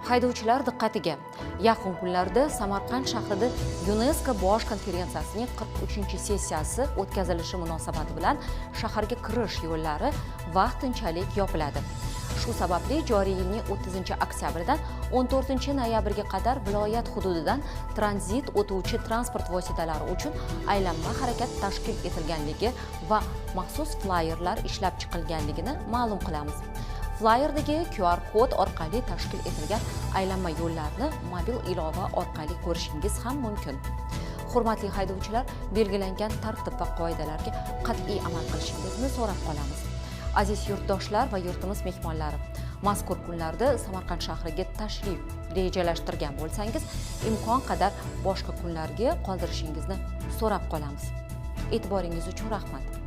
Haydovchilar diqqatiga. Yaqin kunlarda Samarqand shahrida UNESCO bosh konferensiyasining 43-sessiyasi o'tkazilishi munosabati bilan shaharga kirish yo'llari vaqtinchalik yopiladi. Shu sababli joriy yilning 30-oktyabridan 14-noyabrga qadar viloyat hududidan tranzit o'tuvchi transport vositalari uchun aylanma harakat tashkil etilganligi va maxsus flayerlar ishlab chiqilganligini ma'lum qilamiz. Flyerdagi QR kod orqali tashkil etilgan aylanma yo'llarni mobil ilova orqali ko'rishingiz ham mumkin. Hurmatli haydovchilar, belgilangan tartib va qoidalarga qat'iy amal qilishingizni so'rab qolamiz. Aziz yurtdoshlar va yurtimiz mehmonlari, mazkur kunlarda Samarqand shahriga tashrif rejalashtirgan bo'lsangiz, imkon qadar boshqa kunlarga qoldirishingizni so'rab qolamiz. E'tiboringiz uchun rahmat.